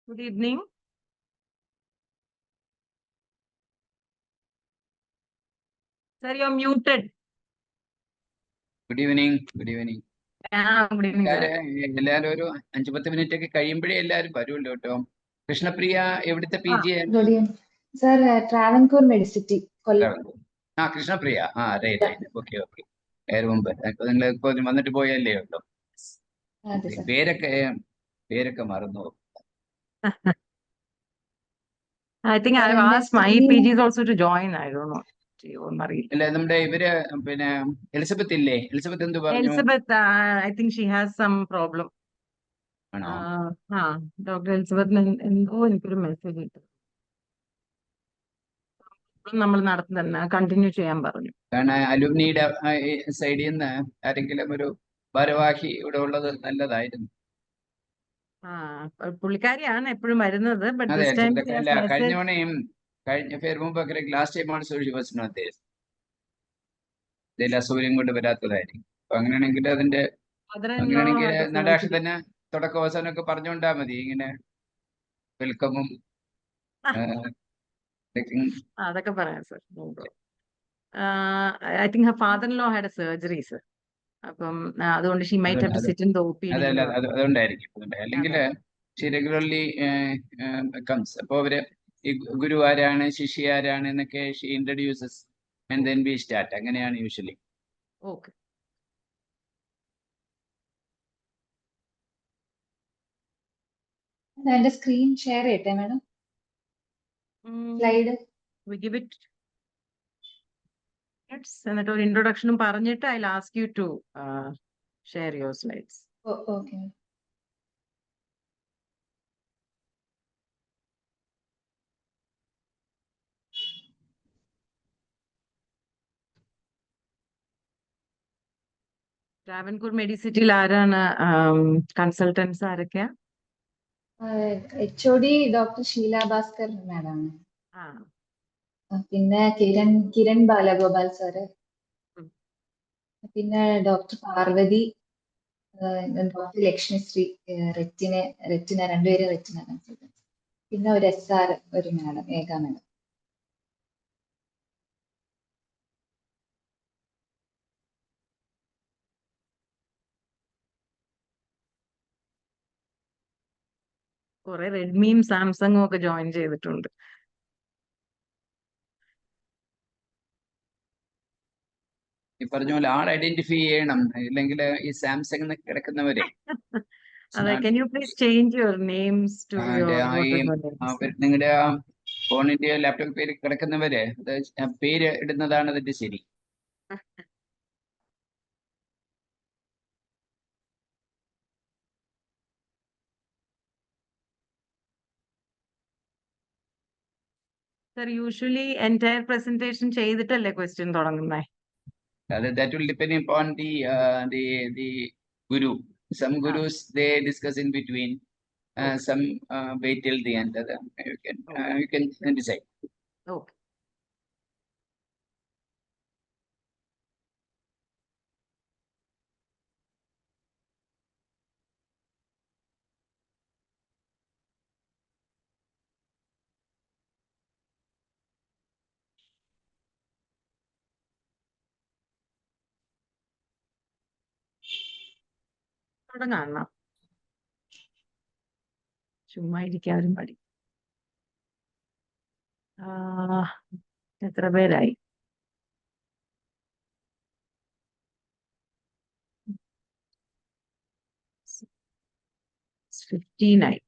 Good evening. Sir, you're muted. Good evening. Good evening. Good evening, sir. എല്ലാരും ഒരു 5-10 minute ഒക്കെ കഴിയുമ്പോഴേ എല്ലാരും വരുമല്ലോ കേട്ടോ. കൃഷ്ണപ്രിയ എവിടുത്തെ PG? സർ ട്രാവൻകൂർ മെഡിസിറ്റി കൊല്ലം. കൃഷ്ണപ്രിയ. റൈറ്റ്. ഓക്കെ. മുമ്പ് നിങ്ങൾ ഇപ്പൊ വന്നിട്ട് പോയല്ലേ ഉള്ളൂ. പേരൊക്കെ മറന്നു. I think I've asked my PGs also to join. I don't know. അല്ല, നമ്മുടെ ഇവര് പിന്നെ എലിസബത്ത് ഇല്ലേ? എലിസബത്ത് എന്ത് പറഞ്ഞു? Elizabeth, I think she has some problem. ആണോ? ഡോക്ടർ എലിസബത്തിന് എന്തോ എനിക്കൊരു മെസ്സേജ് ഇട്ടു. നമ്മൾ നടത്തുന്ന കണ്ടിന്യൂ ചെയ്യാൻ പറഞ്ഞു. കാരണം അലുമിനിയുടെ സൈഡിൽ നിന്ന് ആരെങ്കിലും ഒരു ഭാരവാഹി ഇവിടെ ഉള്ളത് നല്ലതായിരുന്നു. പുള്ളിക്കാരിയാണ് എപ്പോഴും വരുന്നത്. കഴിഞ്ഞ ഫെയർ മുമ്പൊക്കെ ലാസ്റ്റ് ടൈം ആണ് അസൗകര്യം കൊണ്ട് വരാത്തതായിരിക്കും. അപ്പൊ അങ്ങനെയാണെങ്കിൽ നടാഷ് തന്നെ തുടക്ക അവസാനമൊക്കെ പറഞ്ഞുകൊണ്ടാ മതി. ഇങ്ങനെ വെൽക്കമും അതൊക്കെ പറയാം sir. I think her father-in-law had a surgery, sir. അപ്പം അതുകൊണ്ട് she might have to sit in the OPD. അതുകൊണ്ടായിരിക്കും. അല്ലെങ്കിൽ she regularly comes. അപ്പൊ അവര് ഈ ഗുരു ആരാണ്, ശിഷ്യ ആരാണ് എന്നൊക്കെ she introduces and then we start. അങ്ങനെയാണ് യൂഷ്വലി. ഓക്കെ. എന്റെ സ്ക്രീൻ ഷെയർ ചെയ്യട്ടെ madam. Slide we give it. എന്നിട്ട് ഒരു ഇൻട്രൊഡക്ഷനും പറഞ്ഞിട്ട് I'll ask you to share your slides. Okay. Travancore മെഡിസിറ്റിയിൽ ആരാണ് കൺസൾട്ടൻസ്? ആരൊക്കെയാ? HOD doctor Sheela Bhaskar madam. ആണ്. പിന്നെ കിരൺ ബാലഗോപാൽ സാറ്, പിന്നെ doctor Parvathi, doctor Lakshmishree, retina രണ്ടുപേരും റെറ്റിന കൺസൾട്ടൻസ്, പിന്നെ ഒരു SR ഒരു മാഡം, ഏക മാഡം. കുറെ റെഡ്മിയും സാംസങ്ങും ഒക്കെ ജോയിൻ ചെയ്തിട്ടുണ്ട്. ഈ പറഞ്ഞ പോലെ ആൾ ഐഡന്റിഫൈ ചെയ്യണം, ഇല്ലെങ്കിൽ ഈ Samsung കിടക്കുന്നവരെ. Can you please change your names to നിങ്ങളുടെ ഫോണിന്റെയോ ലാപ്ടോപ്പ് പേര് കിടക്കുന്നവര് പേര് ഇടുന്നതാണ് അതിന്റെ ശരി. Sir, usually entire presentation ചെയ്തിട്ടല്ലേ ക്വസ്റ്റ്യൻ തുടങ്ങുന്നേ? That will depend upon the guru. Some gurus they discuss in between. Some wait till the end. You can decide. Okay. തുടങ്ങാം. ചുമ്മാ ഇരിക്കാനും മടി. എത്ര പേരായി? It's 15.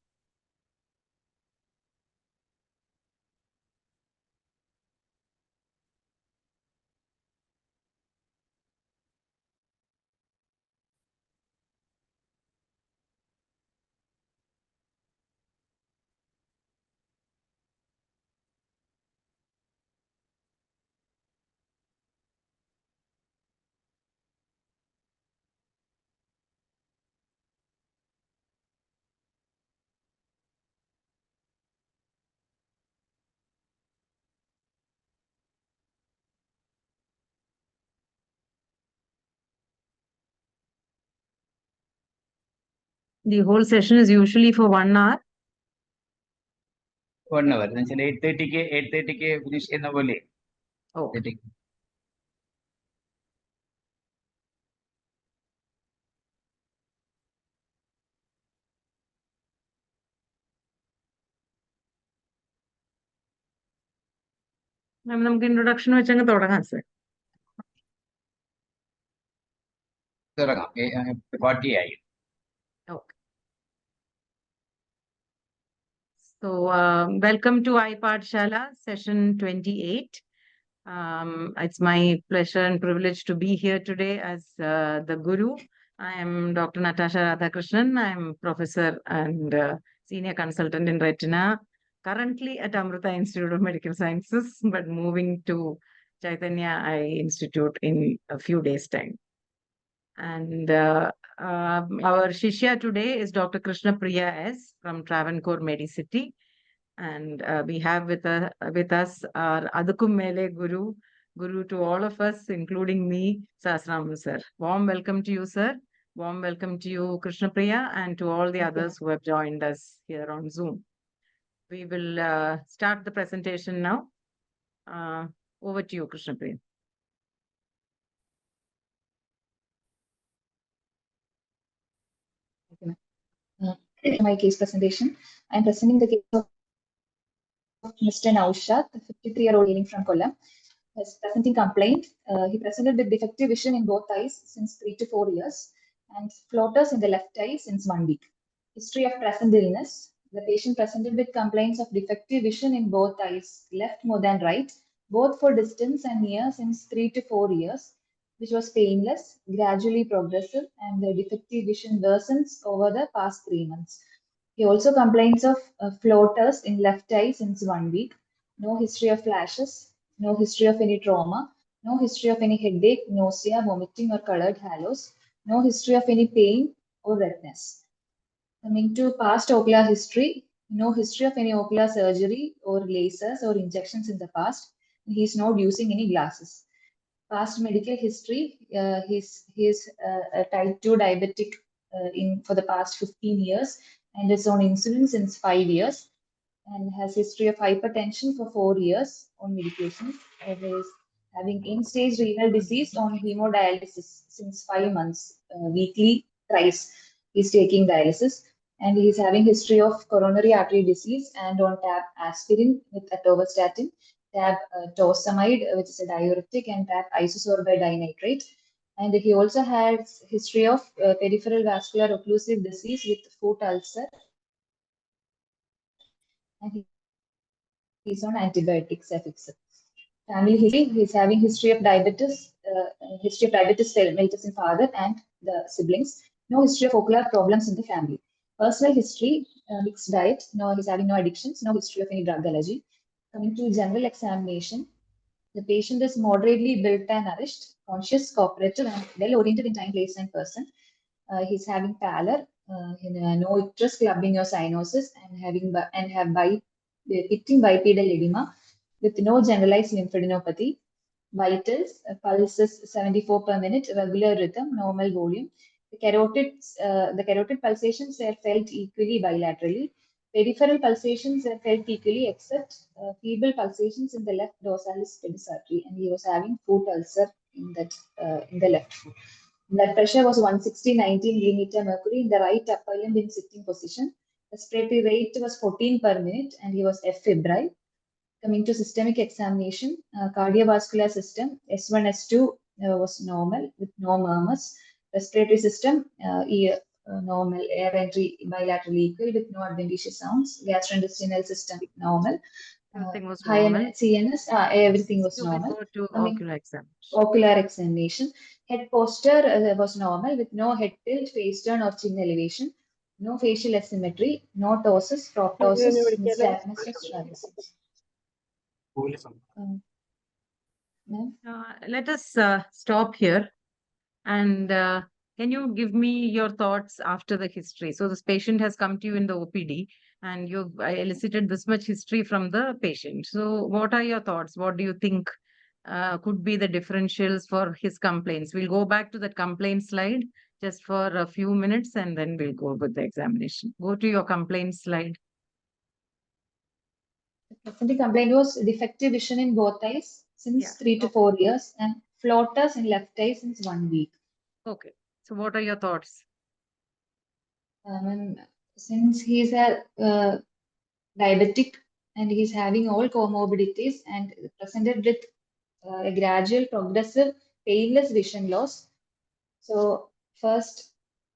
The whole session is usually for 1 hour. 1 hour. Then 8:30 finish ചെയ്യുന്ന പോലെ. Oh, 8:30. നമുക്ക് introduction വെച്ചങ്ങ് തുടങ്ങാം സർ. തുടങ്ങാം. 40 ആയി. Okay. So, welcome to Paathsaala session 28. It's my pleasure and privilege to be here today as the guru. I am Dr. Natasha Radhakrishnan. I am professor and senior consultant in retina, currently at Amrita Institute of Medical Sciences, but moving to Chaitanya Eye Institute in a few days' time. And our Shishya today is Dr. Krishna Priya S. from Travancore Medicity. And we have with us our Adukum Mele Guru to all of us, including me, Sasramu sir. Warm welcome to you, sir. Warm welcome to you, Krishna Priya, and to all the others who have joined us here on Zoom. We will start the presentation now. Over to you, Krishna Priya. My case presentation. I am presenting the case of Mr. Naushad, a 53-year-old hailing from Kollam. His presenting complaint. He presented with defective vision in both eyes since 3 to 4 years and floaters in the left eye since 1 week. History of present illness. The patient presented with complaints of defective vision in both eyes, left more than right, both for distance and near since 3 to 4 years, which was painless, gradually progressive, and the defective vision worsens over the past 3 months. He also complains of floaters in left eye since 1 week, no history of flashes, no history of any trauma, no history of any headache, nausea, vomiting, or colored halos, no history of any pain or redness. Coming to past ocular history, no history of any ocular surgery or lasers or injections in the past. He is not using any glasses. Past medical history, he is a type 2 diabetic for the past 15 years and is on insulin since 5 years and has history of hypertension for 4 years on medication. He is having end-stage renal disease on hemodialysis since 5 months, weekly thrice. He's taking dialysis. And he is having history of coronary artery disease and on tab aspirin with atorvastatin, tab torsemide, which is a diuretic, and tab isosorbide dinitrate. And he also has history of peripheral vascular occlusive disease with foot ulcer. And he is on antibiotics affixed. Family history, he is having history of diabetes mellitus in father and the siblings. No history of ocular problems in the family. Personal history, mixed diet, no, he's having no addictions, no history of any drug allergy. Coming to general examination, the patient is moderately built and nourished, conscious, cooperative, and well-oriented in time, place, and person. He's having pallor, no icterus clubbing or cyanosis, and have pitting bipedal edema with no generalized lymphadenopathy. Vitals, pulses 74 per minute, regular rhythm, normal volume. The carotid pulsations are felt equally bilaterally. Peripheral pulsations are felt equally except feeble pulsations in the left dorsalis pedis artery, and he was having foot ulcer in the left foot. Blood pressure was 160/90 millimeter mercury in the right upper limb in sitting position. Respiratory rate was 14 per minute, and he was febrile. Coming to systemic examination, cardiovascular system, S1, S2 was normal with no murmurs. Respiratory system, normal, air entry bilaterally equal with no adventitious sounds. Gastrointestinal system, normal. Everything was High normal. CNS, everything was You normal. go to Coming- ocular examination. Ocular examination. Head posture was normal with no head tilt, face turn, or chin elevation. No facial asymmetry, no ptosis, proptosis, nystagmus, or strabismus. Let us stop here. And can you give me your thoughts after the history? So this patient has come to you in the OPD and you've elicited this much history from the patient. So what are your thoughts? What do you think could be the differentials for his complaints? We'll go back to that complaint slide just for a few minutes and then we'll go with the examination. Go to your complaint slide. The presenting complaint was defective vision in both eyes since Yeah. 3 to 4 years and floaters in left eye since 1 week. Okay. So what are your thoughts? And since he's a diabetic and he's having all comorbidities and presented with a gradual, progressive, painless vision loss. So first,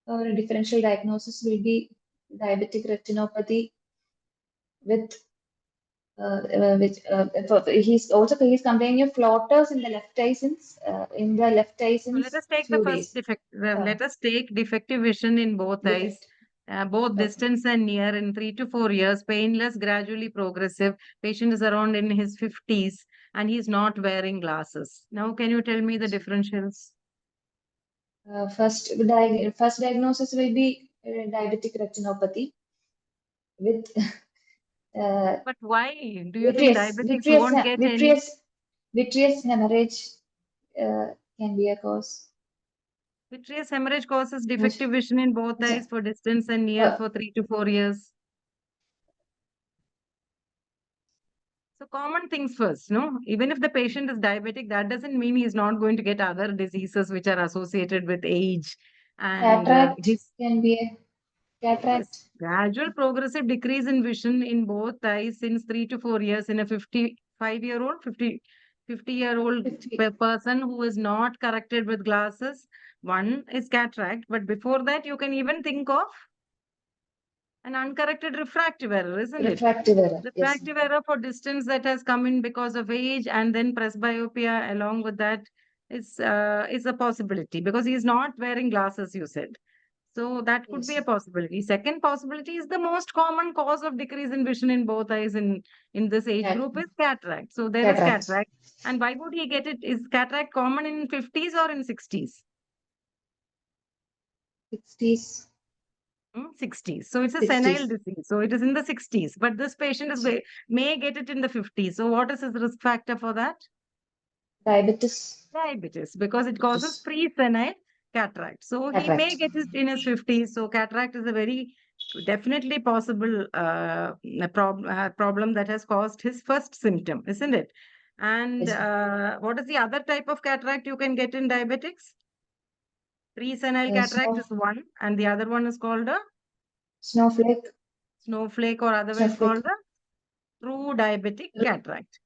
our differential diagnosis will be diabetic retinopathy with he's complaining of floaters in the left eye since So let us take the few first days. defect. Let us take defective vision in both eyes, Defect. both Okay. distance and near in 3 to 4 years, painless, gradually progressive. Patient is around in his 50s and he's not wearing glasses. Now, can you tell me the differentials? First diagnosis will be diabetic retinopathy with But why do you think diabetics won't get any? vitreous hemorrhage can be a cause. Vitreous hemorrhage causes defective vision in both eyes for distance and near for 3 to 4 years. So common things first, no? Even if the patient is diabetic, that doesn't mean he's not going to get other diseases which are associated with age. And Cataract his can be a cataract. gradual progressive decrease in vision in both eyes since 3 to 4 years in a 55-year-old, 50-year-old 50. person who is not corrected with glasses. One is cataract, but before that, you can even think of an uncorrected refractive error, isn't it? Refractive error. Yes. Refractive error for distance that has come in because of age, and then presbyopia along with that is a possibility because he is not wearing glasses, you said. So that could be a Yes. possibility. Second possibility is the most common cause of decrease in vision in both eyes in this age group is cataract. So there is Cataract. cataract. And why would he get it? Is cataract common in 50s or in 60s? 60s. 60s. So it's a 60s. senile disease. So it is in the 60s. But this patient may get it in the 50s. So what is his risk factor for that? Diabetes. Diabetes, because it causes pre-senile cataract. So he may get it in his 50s. So cataract is a very definitely possible problem that has caused his first symptom, isn't it? And Yes. what is the other type of cataract you can get in diabetics? Pre-senile cataract is one, and the other one is called a snowflake, or otherwise called a true diabetic cataract.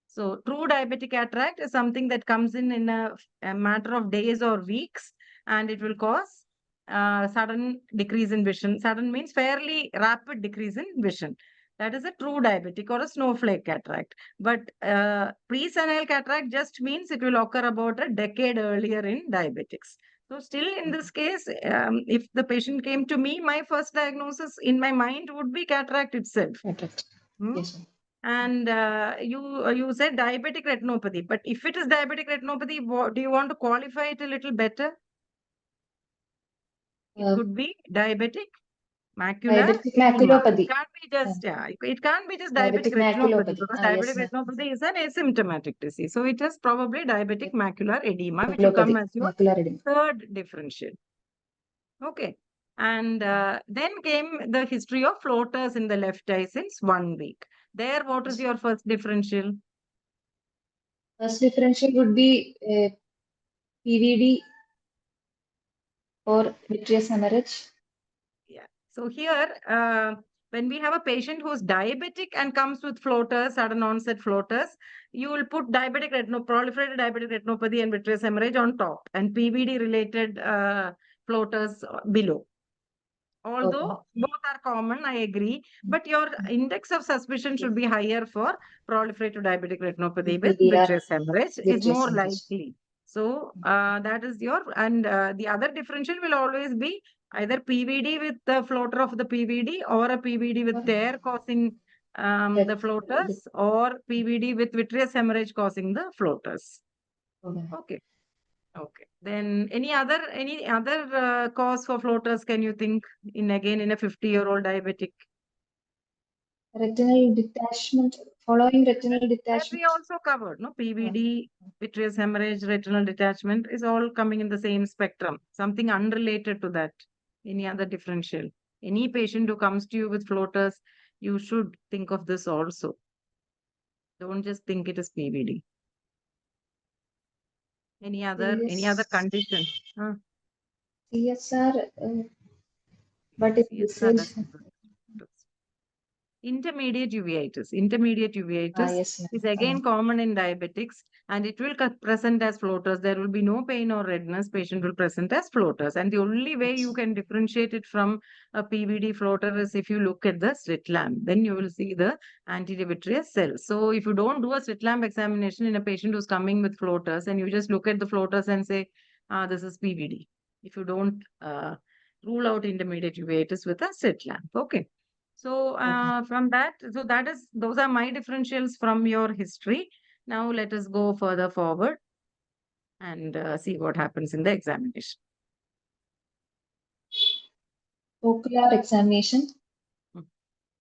So true diabetic cataract is something that comes in a matter of days or weeks, and it will cause sudden decrease in vision. Sudden means fairly rapid decrease in vision. That is a true diabetic or a snowflake cataract. But pre-senile cataract just means it will occur about a decade earlier in diabetics. So still in this case, if the patient came to me, my first diagnosis in my mind would be cataract itself. Cataract. Yes. And you said diabetic retinopathy, but if it is diabetic retinopathy, do you want to qualify it a little better? It could be diabetic macular edema. It can't be just it can't be just diabetic retinopathy because diabetic retinopathy is an asymptomatic disease. So it is probably diabetic macular edema, which will come as your third differential. Okay. And then came the history of floaters in the left eye since 1 week. There, what is your first differential? First differential would be PVD or vitreous hemorrhage. Yeah. So here, when we have a patient who's diabetic and comes with floaters, sudden onset floaters, you will put diabetic proliferated diabetic retinopathy and vitreous hemorrhage on top and PVD related floaters below. Although both are common, I agree, but your index of suspicion should be higher for proliferative diabetic retinopathy with vitreous hemorrhage is more likely. So that is your, and the other differential will always be either PVD with the floater of the PVD or a PVD with tear causing the floaters, or PVD with vitreous hemorrhage causing the floaters. Okay. Okay. Then any other cause for floaters can you think in a 50-year-old diabetic? Retinal detachment, following retinal That detachment. we also covered, no? PVD, vitreous hemorrhage, retinal detachment is all coming in the same spectrum. Something unrelated to that. Any other differential? Any patient who comes to you with floaters, you should think of this also. Don't just think it is PVD. Any other Yes. condition? CSR, what is CSR said? doesn't do it. Intermediate uveitis. Intermediate uveitis Yes, ma'am. is again common in diabetics, and it will present as floaters. There will be no pain or redness. Patient will present as floaters. And the only way you can differentiate it from a PVD floater is if you look at the slit lamp. Then you will see the anterior vitreous cells. So if you don't do a slit lamp examination in a patient who's coming with floaters, and you just look at the floaters and say, this is PVD. If you don't rule out intermediate uveitis with a slit lamp. Okay. So from that, those are my differentials from your history. Now let us go further forward and see what happens in the examination. Ocular examination.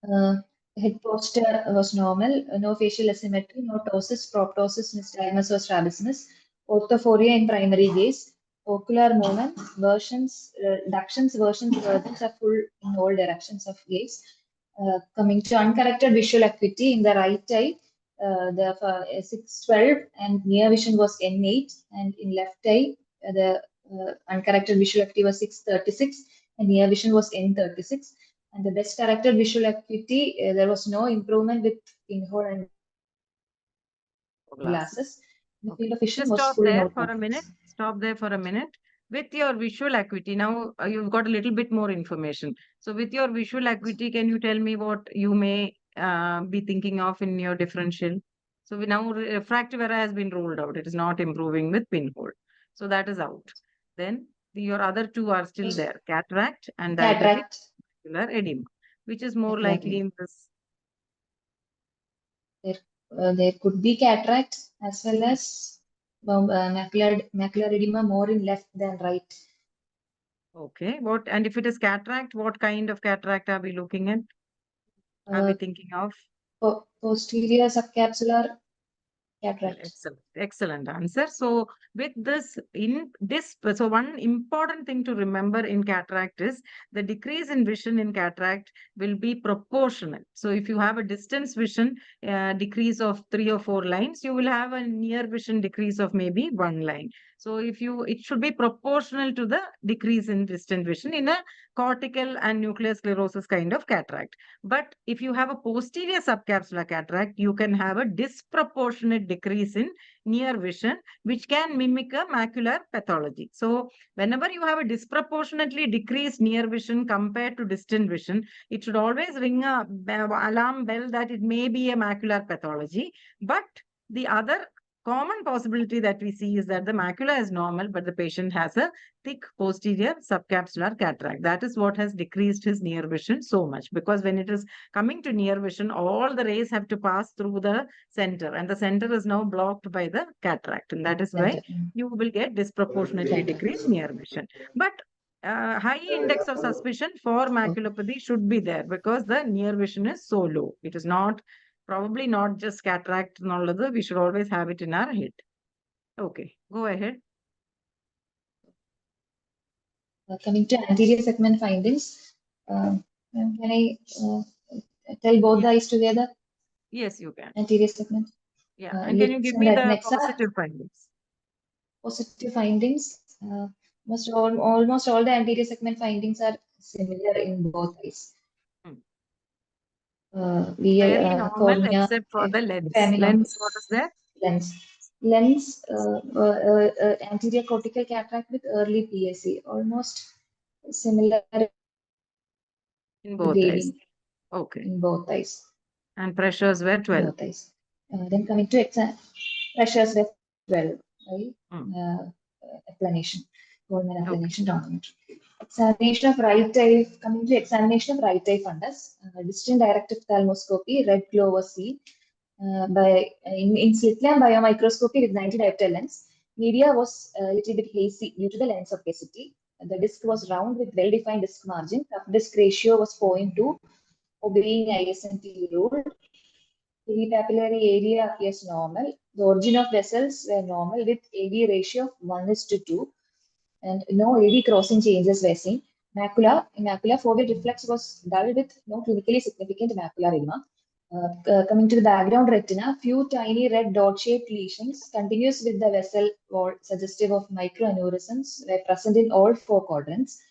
Head posture was normal, no facial asymmetry, no ptosis, proptosis, nystagmus or strabismus, orthophoria in primary gaze, ocular movement, versions, reductions, versions, versions are full in all directions of gaze. Coming to uncorrected visual acuity in the right eye, the 612 and near vision was N8, and in left eye, the uncorrected visual acuity was 636 and near vision was N36. And the best corrected visual acuity, there was no improvement with pinhole and glasses. The field of vision Just was stop full there note. for a minute. Stop there for a minute. With your visual acuity, now you've got a little bit more information. So with your visual acuity, can you tell me what you may be thinking of in your differential? So now refractive error has been ruled out. It is not improving with pinhole. So that is out. Then your other two are still there. Cataract and diabetic macular edema, which is more likely in this. There could be cataract as well as macular edema more in left than right. Okay. And if it is cataract, what kind of cataract are we looking at? Are we thinking of? Posterior subcapsular cataract. Excellent answer. So with this, so one important thing to remember in cataract is the decrease in vision in cataract will be proportional. So if you have a distance vision decrease of 3 or 4 lines, you will have a near vision decrease of maybe 1 line. So it should be proportional to the decrease in distant vision in a cortical and nuclear sclerosis kind of cataract. But if you have a posterior subcapsular cataract, you can have a disproportionate decrease in near vision, which can mimic a macular pathology. So whenever you have a disproportionately decreased near vision compared to distant vision, it should always ring a alarm bell that it may be a macular pathology. But the other common possibility that we see is that the macula is normal, but the patient has a thick posterior subcapsular cataract. That is what has decreased his near vision so much, because when it is coming to near vision, all the rays have to pass through the center, and the center is now blocked by the cataract, and that is why you will get disproportionately decreased near vision. But high index of suspicion for maculopathy should be there because the near vision is so low. It is not probably not just cataract. We should always have it in our head. Okay, go ahead. Coming to anterior segment findings, can I tell both the eyes together? Yes, you can. Anterior segment. Yeah, and can you give me the positive findings? Positive findings. Almost all the anterior segment findings are similar in both eyes. Very normal, except for the lens. Lens, what is that? Lens, anterior cortical cataract with early PSC, almost similar in both eyes. Okay. In both eyes. And pressures were 12. Both eyes. Then coming to pressures were 12, right? Applanation, Goldman applanation, dominant. Examination of right eye. Coming to examination of right eye fundus, distant direct ophthalmoscopy, red glow was seen. In slit lamp biomicroscopy with 90 diopter lens, media was a little bit hazy due to the lens opacity. The disc was round with well-defined disc margin. Cup disc ratio was 0.2, obeying ISNT rule. Peripapillary area appears normal. The origin of vessels were normal with AD ratio of 1:2, and no AD crossing changes were seen. Macula foveal reflex was dull with no clinically significant macular edema. Coming to the background retina, few tiny red dot-shaped lesions continuous with the vessel wall suggestive of microaneurysms were present in all four quadrants.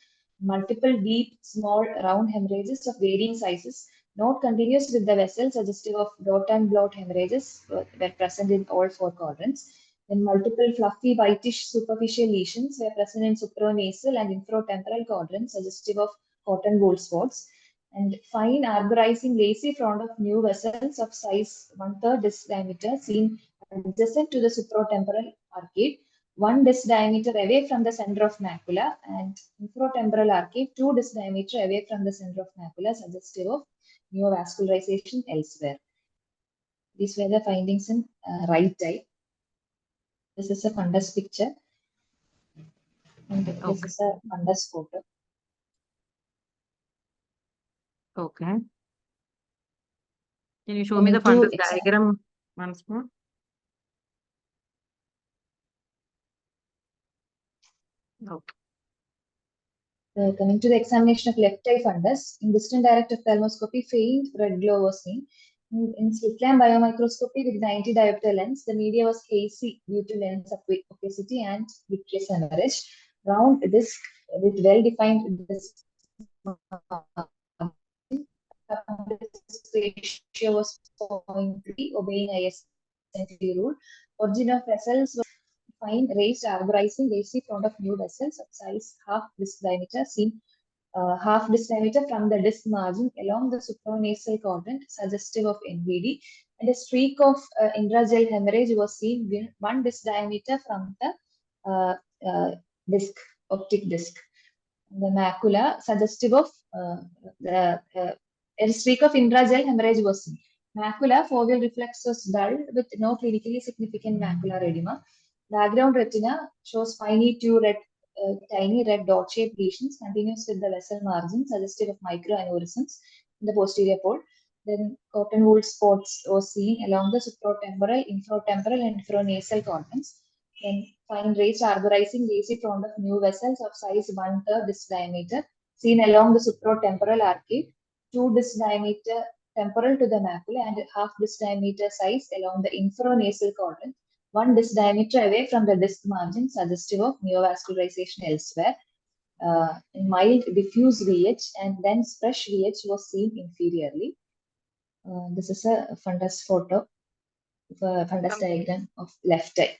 Multiple deep, small, round hemorrhages of varying sizes, not continuous with the vessel suggestive of dot and blot hemorrhages were present in all four quadrants. Then multiple fluffy whitish superficial lesions were present in supranasal and infratemporal quadrants suggestive of cotton wool spots. And fine arborizing lacy front of new vessels of size 1/3 disc diameter seen adjacent to the supratemporal arcade, 1 disc diameter away from the center of macula, and infratemporal arcade 2 disc diameter away from the center of macula, suggestive of neovascularization elsewhere. These were the findings in right eye. This is a fundus picture, and this is a fundus photo. Okay. Can you show me the fundus diagram once more? Okay. Coming to the examination of left eye fundus, in distant direct ophthalmoscopy, faint red glow was seen. In slit lamp biomicroscopy with 90 diopter lens, the media was hazy due to lens opacity and vitreous hemorrhage. Round disc with well-defined disc ratio was 0.3, obeying ISNT rule. Origin of vessels was fine raised arborizing lacy front of new vessels of size half disc diameter seen half disc diameter from the disc margin along the supranasal quadrant suggestive of NVD, and a streak of intragel hemorrhage was seen with 1 disc diameter from the disc, optic disc. The macula suggestive of a streak of intragel hemorrhage was seen. Macula foveal reflex was dull with no clinically significant macular edema. Background retina shows finely two tiny red dot-shaped lesions continuous with the vessel margin suggestive of microaneurysms in the posterior pole. Then cotton wool spots was seen along the supratemporal, infratemporal, and infranasal quadrants. Then fine raised arborizing lacy front of new vessels of size 1/3 disc diameter seen along the supratemporal arcade, 2 disc diameter temporal to the macula and half disc diameter size along the infranasal quadrant, 1 disc diameter away from the disc margin suggestive of neovascularization elsewhere. Mild diffuse VH and then fresh VH was seen inferiorly. This is a fundus photo, fundus diagram of left eye.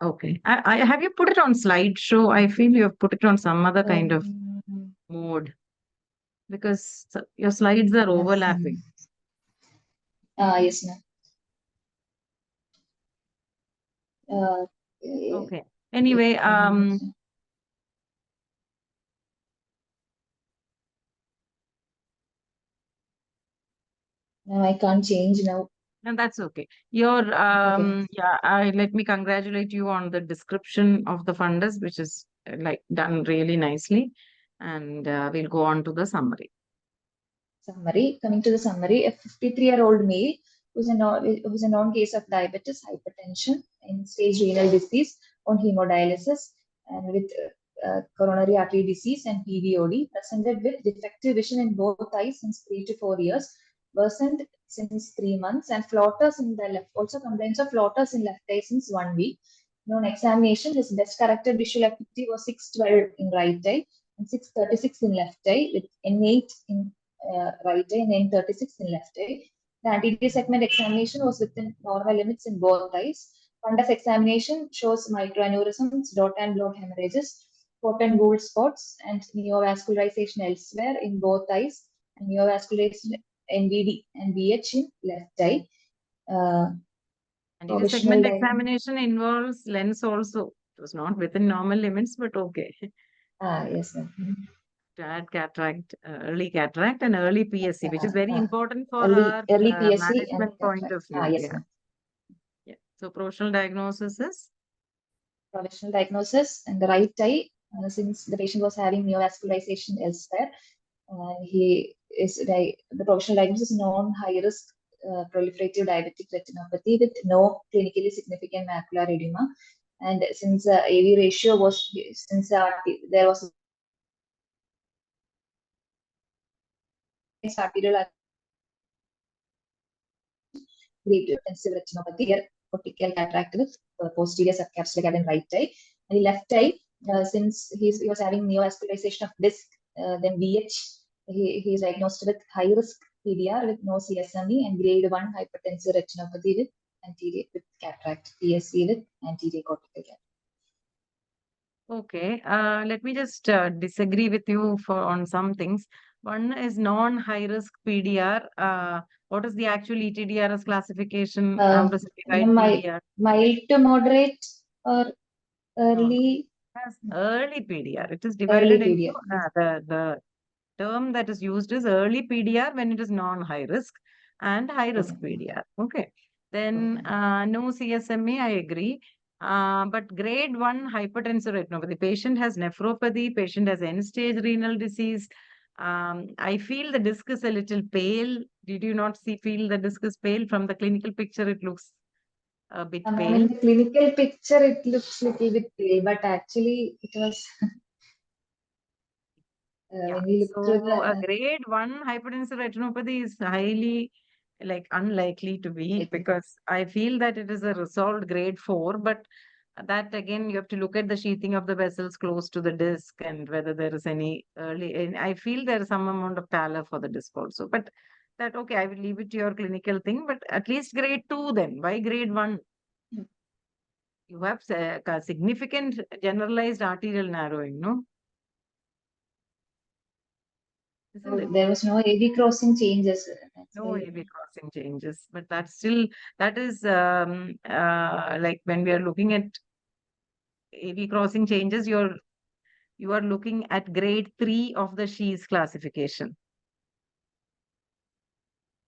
Okay. I have you put it on slideshow? I feel you have put it on some other kind of mode because your slides are overlapping. Yes, ma'am. Okay. Anyway, no, I can't change now. and that's okay. Your let me congratulate you on the description of the fundus, which is like done really nicely, and we'll go on to the summary. Coming to the summary, a 53-year-old male who's a known case of diabetes, hypertension, and stage renal disease on hemodialysis, and with coronary artery disease and PVOD, presented with defective vision in both eyes since 3 to 4 years, worsened since 3 months, and floaters in the left. Also complaints of floaters in left eye since 1 week. On examination, his best corrected visual acuity was 612 in right eye and 636 in left eye, with N8 in right eye and N36 in left eye. The anterior segment examination was within normal limits in both eyes. Fundus examination shows microaneurysms, dot and blot hemorrhages, cotton wool spots, and neovascularization elsewhere in both eyes, and neovascularization NVD and VH in left eye. Anterior segment examination involves lens also. It was not within normal limits, but okay. Yes, ma'am. To add cataract, early cataract and early PSC, which is very important for our early PSC management point of view. Yes, ma'am. Yeah. So provisional diagnosis is? Provisional diagnosis and the right eye, since the patient was having neovascularization elsewhere, the provisional diagnosis is non-high risk proliferative diabetic retinopathy with no clinically significant macular edema. And since AV ratio was, there was arterial grade 2 hypertensive retinopathy, here cortical cataract with posterior subcapsular gap in right eye. And the left eye, since he was having neovascularization of disc, then VH, he is diagnosed with high risk PDR with no CSME and grade 1 hypertensive retinopathy with anterior with cataract, PSC with anterior cortical cataract. Okay, let me just disagree with you on some things. One is non-high risk PDR. What is the actual ETDRS classification? How does it divide PDR? Mild to moderate or early? No. Early PDR. It is divided into the term that is used is early PDR when it is non-high risk and high risk PDR. Okay. Then no CSMA, I agree. But grade 1 hypertensive retinopathy. Patient has nephropathy, patient has end-stage renal disease. I feel the disc is a little pale. Did you not feel the disc is pale? From the clinical picture, it looks a bit pale. In the clinical picture, it looks a little bit pale, but actually it was... when we look through the... grade 1 hypertensive retinopathy is highly unlikely to be, because I feel that it is a resolved grade 4, but that again you have to look at the sheathing of the vessels close to the disc and whether there is any early, and I feel there is some amount of pallor for the disc also, but that okay, I will leave it to your clinical thing, but at least grade 2 then. Why grade 1? You have a significant generalized arterial narrowing, no? There was no AV crossing changes. No AV crossing changes, but that's still, that is like when we are looking at AV crossing changes, you are looking at grade 3 of the Shees classification.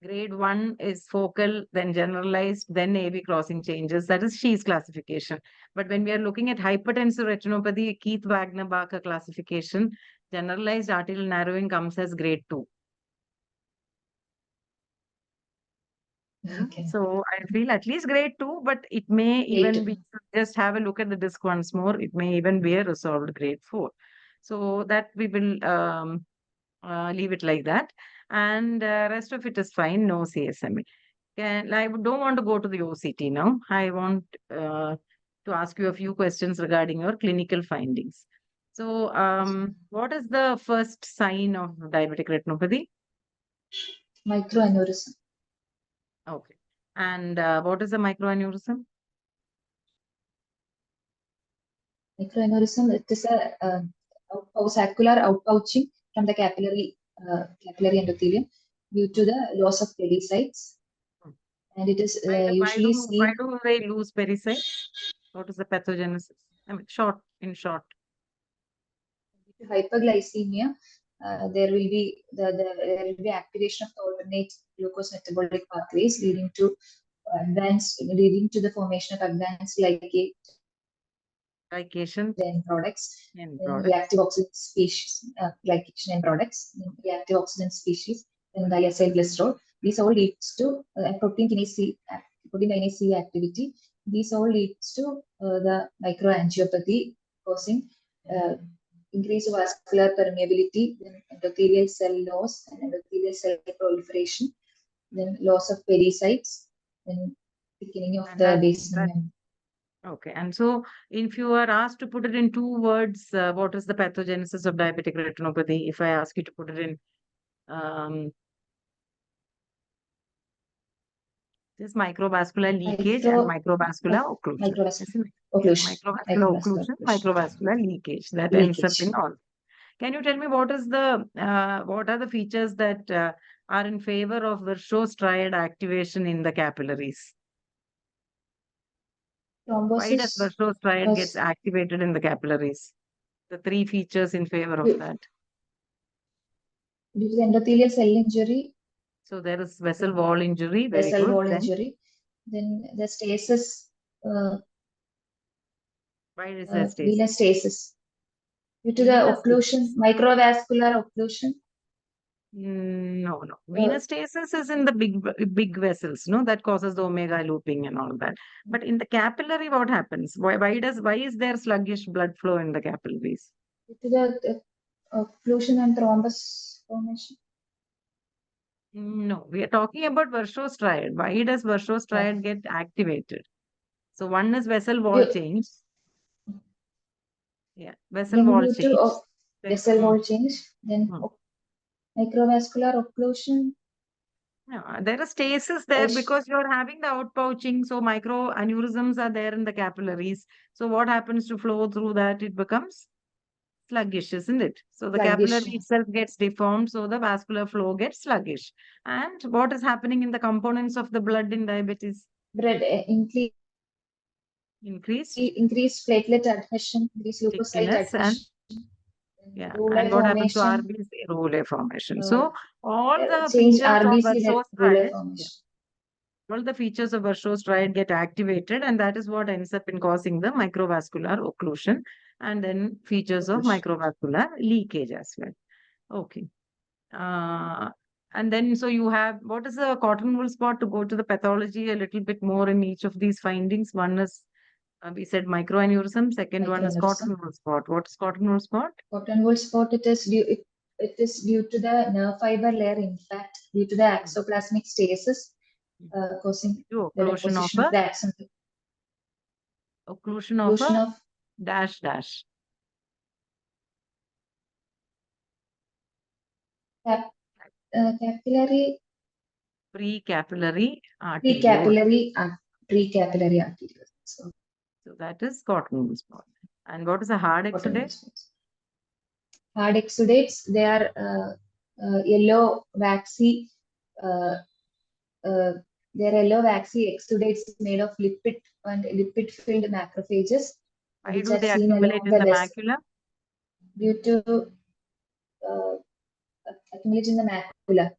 Grade 1 is focal, then generalized, then AV crossing changes. That is Shees classification. But when we are looking at hypertensive retinopathy, Keith Wagner-Barker classification, generalized arterial narrowing comes as grade 2. Okay. So I feel at least grade 2, but it may even be, just have a look at the disc once more. It may even be a resolved grade 4. So that we will leave it like that. And rest of it is fine. No CSME. I don't want to go to the OCT now. I want to ask you a few questions regarding your clinical findings. So what is the first sign of diabetic retinopathy? Microaneurysm. Okay. And what is a microaneurysm? Microaneurysm, it is a saccular outpouching from the capillary endothelium due to the loss of pericytes. And it is usually seen... Why do they lose pericytes? What is the pathogenesis? I mean, in short. Hyperglycemia. There will be activation of the alternate glucose metabolic pathways leading to the formation of advanced glycation end products, reactive oxygen species, glycation end products, reactive oxygen species, and diacyl glycerol. These all leads to protein kinase C activity. These all leads to the microangiopathy, causing increased vascular permeability, then endothelial cell loss and endothelial cell proliferation, then loss of pericytes, then thickening of the basement membrane. Okay, and so if you are asked to put it in 2 words, what is the pathogenesis of diabetic retinopathy? If I ask you to put it in this microvascular leakage and microvascular occlusion. Microvascular occlusion, microvascular leakage that ends up in all. Can you tell me what is the what are the features that are in favor of Virchow striate activation in the capillaries? Thrombosis. Why does Virchow striate gets activated in the capillaries? The 3 features in favor of that. Due to the endothelial cell injury. So there is vessel wall injury. Very vessel good. Wall injury. Then the stasis. Why is there stasis? Venous stasis. Due to the occlusion, microvascular occlusion. No. Venous stasis is in the big vessels, no? That causes the omega looping and all that. But in the capillary, what happens? Why is there sluggish blood flow in the capillaries? Due to the occlusion and thrombus formation. No, we are talking about Varsho-striate. Why does Varsho-striate get activated? So one is vessel wall Due- change. Yeah, vessel Then wall due change. to vessel wall change, then Hmm. microvascular occlusion. No, there is stasis there sh- because you're having the outpouching. So microaneurysms are there in the capillaries. So what happens to flow through that? It becomes sluggish, isn't it? So the Sluggish. capillary itself gets deformed, so the vascular flow gets sluggish. And what is happening in the components of the blood in diabetes? Blood Increased increased platelet adhesion, increased leukocyte thickness and adhesion, yeah, Roulette and what happens to formation, RBC? Rouleau formation. uh, So all the change features of RBC, then Roulette Varsho-striate, formation. all the features of Varsho-striate get activated, and that is what ends up in causing the microvascular occlusion, and then features of Occlusion. microvascular leakage as well. Okay. And then, so you have, what is the cotton wool spot, to go to the pathology a little bit more in each of these findings? One is, we said microaneurysm. Second one is cotton wool spot. What is cotton wool spot? Cotton wool spot, it is due to the nerve fiber layer impact, due to the axoplasmic stasis, causing the Occlusion deposition of of the axon. Occlusion of Occlusion a of dash dash. capillary, Precapillary arteriole. precapillary arteriole. So that is cotton wool spot. And what is a hard exudate? Hard exudates, they are yellow waxy, they're yellow waxy exudates made of lipid and lipid filled macrophages. Why which do are they seen accumulate along in the vessel macula? due to accumulate in the macula.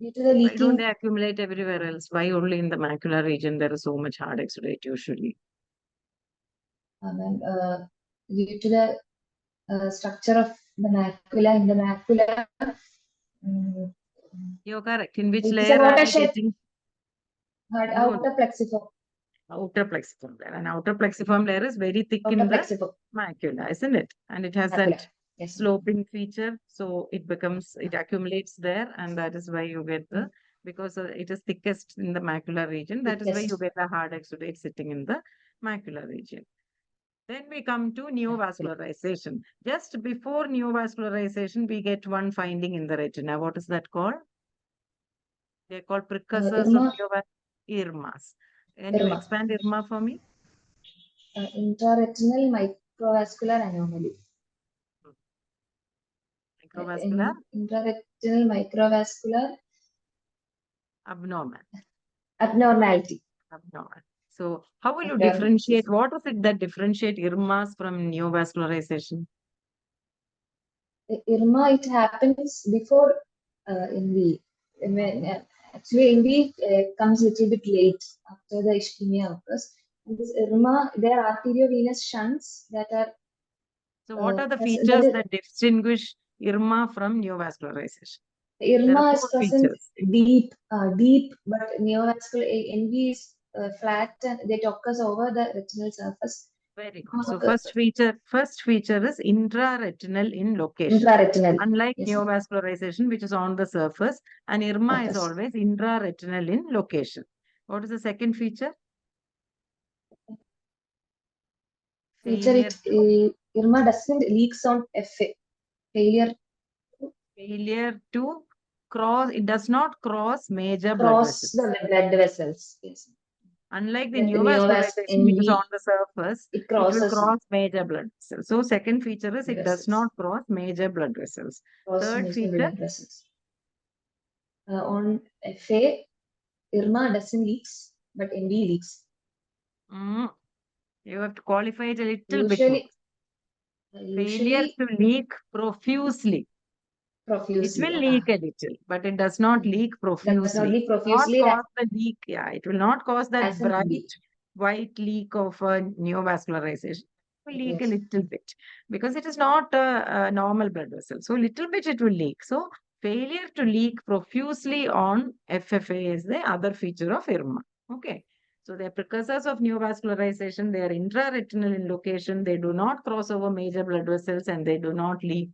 Due to the Why don't leaking, they accumulate everywhere else? Why only in the macular region there is so much hard exudate usually? due to the structure of the macula, in the macula, You're correct. In which it is a layer are we watershed. getting? Outer plexiform. Outer plexiform layer. And outer plexiform layer is very thick Outer in the plexiform. macula, isn't it? And it has Macula. that Yes. sloping feature. So it accumulates there. And that is why you get the, because it is thickest in the macular region. That is why you get the hard exudate sitting in the macular region. Then we come to neovascularization. Just before neovascularization, we get one finding in the retina. What is that called? They're called precursors of IRMAs. Can you expand IRMA for me? Intraretinal microvascular anomaly. Microvascular? Intraretinal microvascular abnormality. Abnormal. So how will you differentiate? What is it that differentiate IRMAs from neovascularization? IRMA, it happens before NV. Actually, NV comes a little bit late after the ischemia occurs. And this IRMA, there are arteriovenous shunts that are. So what are the features that distinguish IRMA from neovascularization? IRMA is present deep, but neovascular NV is flat and it occurs over the retinal surface. Very good. So first feature is intraretinal in location. Intraretinal. Unlike neovascularization, which is on the surface, and IRMA is always intraretinal in location. What is the second feature? IRMA doesn't leaks on FA. Failure to cross. It does not cross major blood vessels. The blood vessels. Yes. Unlike the neovascularization, which is on the surface, it will cross major blood vessels. So second feature is it does not cross major blood vessels. Third feature, on FA, IRMA doesn't leaks, but NV leaks. You have to qualify it a little bit more. Failure to leak profusely. It will leak a little, but it does not leak profusely. It will not cause the leak. Yeah, it will not cause that bright white leak of neovascularization. It will leak a little bit because it is not a normal blood vessel. So little bit it will leak. So failure to leak profusely on FFA is the other feature of IRMA. Okay. So they are precursors of neovascularization. They are intraretinal in location. They do not cross over major blood vessels and they do not leak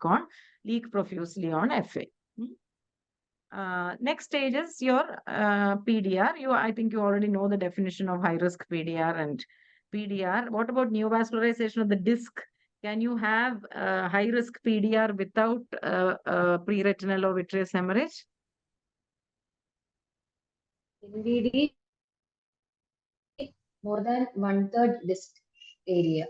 profusely on FA. Next stage is your PDR. I think you already know the definition of high risk PDR and PDR. What about neovascularization of the disc? Can you have high risk PDR without pre-retinal or vitreous hemorrhage? NVD more than 1/3 disc area.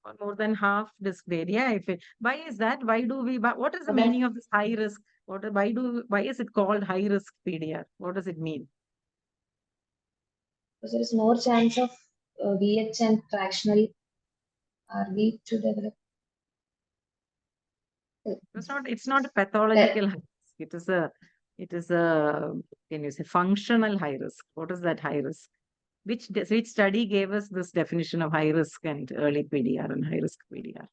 Or more than half disc area. Why is that? What is the More than- meaning of this high risk? Why is it called high risk PDR? What does it mean? Because there is more chance of VH and fractional RV to develop. It's not a pathological high risk. It is a, can you say, functional high risk. What is that high risk? Which study gave us this definition of high risk and early PDR and high risk PDR?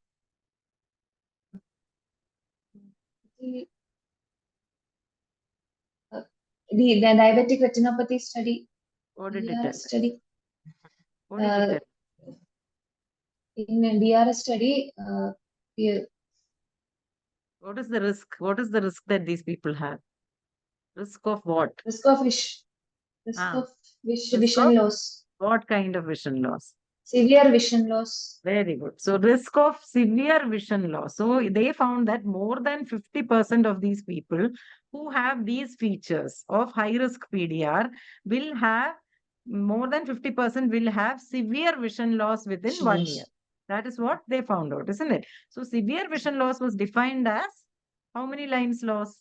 The diabetic retinopathy study. What did it BRS tell? study. What did it tell? In a BRS study, What is the risk? What is the risk that these people have? Risk of what? risk of vision loss. What kind of vision loss? Severe vision loss. Very good. So risk of severe vision loss. So they found that more than 50% of these people who have these features of high risk PDR will have more than 50% will have severe vision loss within 1 year. That is what they found out, isn't it? So severe vision loss was defined as how many lines loss?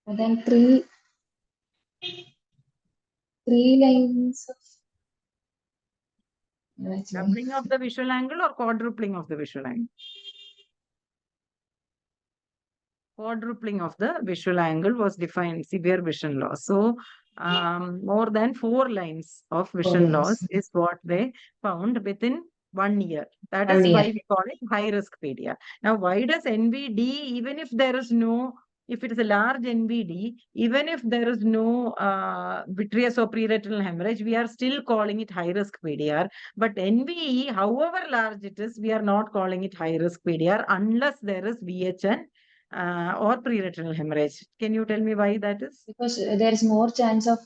And then three lines of Doubling of the visual angle or quadrupling of the visual angle? Quadrupling of the visual angle was defined severe vision loss. So more than 4 lines of vision loss is what they found within 1 year. That is why we call it high risk PDR. Now, why does NVD, even if there is no, if it is a large NVD, even if there is no vitreous or pre-retinal hemorrhage, we are still calling it high risk PDR. But NVE, however large it is, we are not calling it high risk PDR unless there is VHN or pre-retinal hemorrhage. Can you tell me why that is? Because there is more chance of